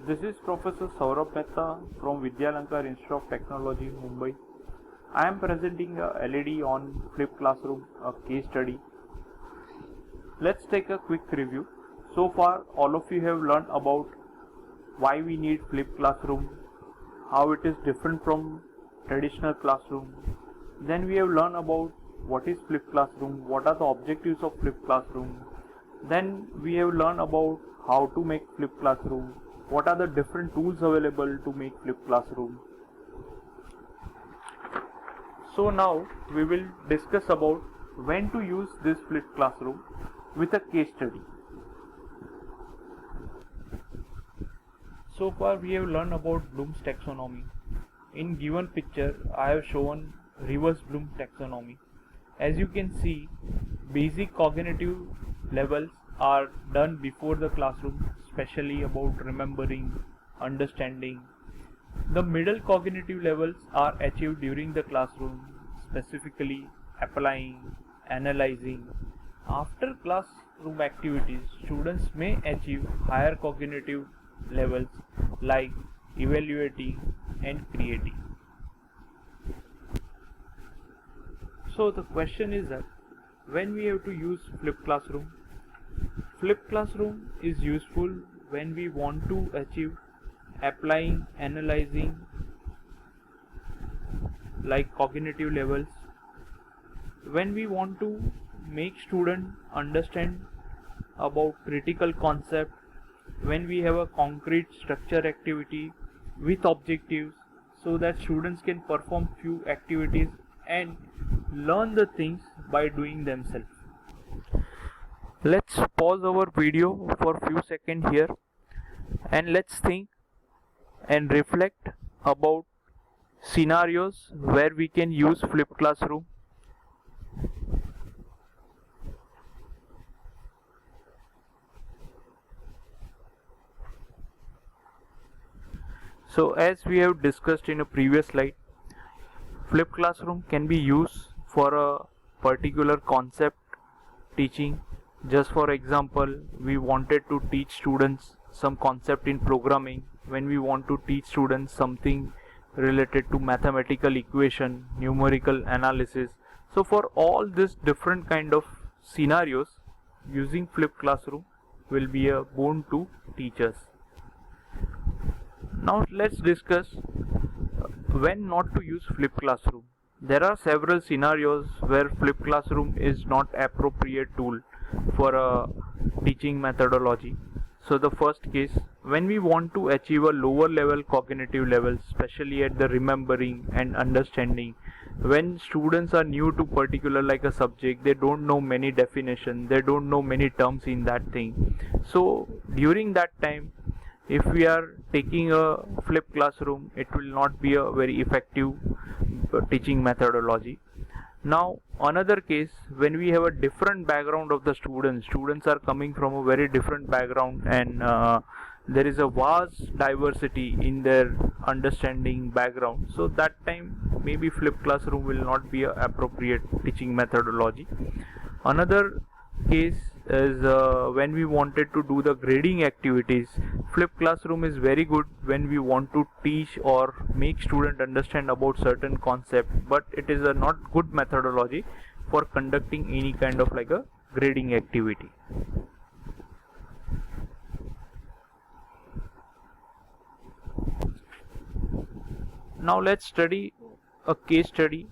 This is Professor Saurabh Mehta from Vidyalankar Institute of Technology, Mumbai. I am presenting a LED on Flipped Classroom, a case study. Let's take a quick review. So far, all of you have learned about why we need Flipped Classroom, how it is different from traditional classroom. Then we have learned about what is Flipped Classroom, what are the objectives of Flipped Classroom. Then we have learned about how to make Flipped Classroom, what are the different tools available to make Flipped Classroom. So now we will discuss about when to use this Flipped Classroom with a case study. So far we have learned about Bloom's taxonomy. In given picture I have shown reverse Bloom taxonomy. As you can see, basic cognitive levels are done before the classroom, especially about remembering, understanding. The middle cognitive levels are achieved during the classroom, specifically applying, analyzing. After classroom activities, students may achieve higher cognitive levels like evaluating and creating. So the question is that when we have to use Flipped Classroom? Flipped Classroom is useful when we want to achieve applying, analyzing like cognitive levels, when we want to make students understand about critical concept, when we have a concrete structure activity with objectives so that students can perform few activities and learn the things by doing themselves. Let's pause our video for few seconds here and let's think and reflect about scenarios where we can use Flipped Classroom. So as we have discussed in a previous slide, Flipped Classroom can be used for a particular concept teaching. Just for example, we wanted to teach students some concept in programming, when we want to teach students something related to mathematical equation, numerical analysis. So for all these different kind of scenarios, using Flipped Classroom will be a boon to teachers. Now let's discuss when not to use Flipped Classroom. There are several scenarios where Flipped Classroom is not appropriate tool for a teaching methodology. So the first case, when we want to achieve a lower level cognitive level, especially at the remembering and understanding, when students are new to particular like a subject, they don't know many definitions, they don't know many terms in that thing. So during that time, if we are taking a Flipped Classroom, it will not be a very effective teaching methodology. Now another case, when we have a different background of the students are coming from a very different background and there is a vast diversity in their understanding background. So that time maybe Flipped Classroom will not be a appropriate teaching methodology. Another case is when we wanted to do the grading activities. Flipped Classroom is very good when we want to teach or make student understand about certain concept, but it is a not good methodology for conducting any kind of like a grading activity. Now let's study a case study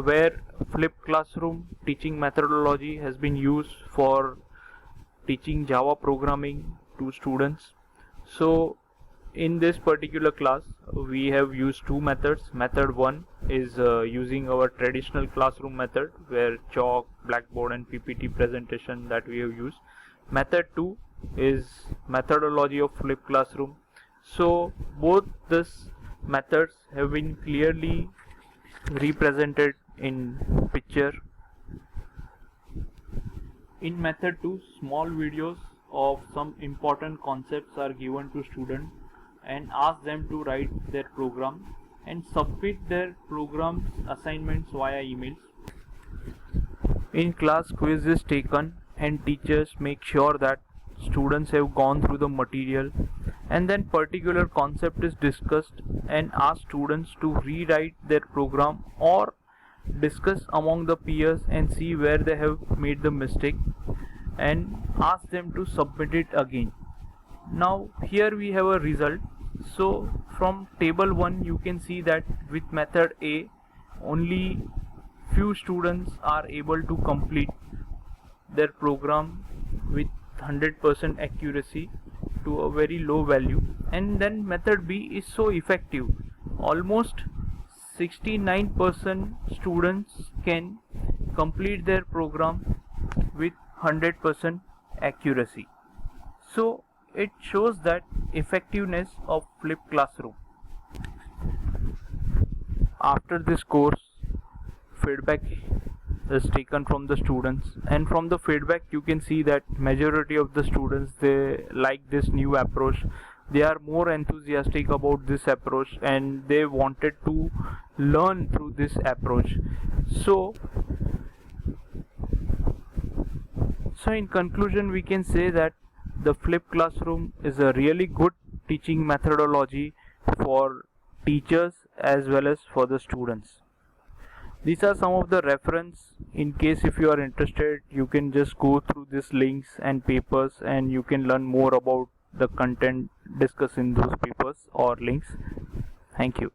where Flipped Classroom teaching methodology has been used for teaching Java programming to students. So in this particular class we have used two methods. Method 1 is using our traditional classroom method where chalk, blackboard and PPT presentation that we have used. Method 2 is methodology of Flipped Classroom. So both these methods have been clearly represented in picture. In method 2, small videos of some important concepts are given to students and ask them to write their program and submit their programs assignments via emails. In class, quiz is taken and teachers make sure that students have gone through the material and then particular concept is discussed and ask students to rewrite their program or discuss among the peers and see where they have made the mistake and ask them to submit it again. Now here we have a result. So from table 1 you can see that with method A only few students are able to complete their program with 100% accuracy to a very low value, and then method B is so effective. Almost 69% students can complete their program with 100% accuracy. So it shows that effectiveness of flipped classroom. After this course, feedback is taken from the students, and from the feedback you can see that majority of the students, they like this new approach. They are more enthusiastic about this approach and they wanted to learn through this approach. So in conclusion we can say that the flipped classroom is a really good teaching methodology for teachers as well as for the students. These are some of the reference. In case if you are interested, you can just go through these links and papers and you can learn more about the content discussed in those papers or links. Thank you.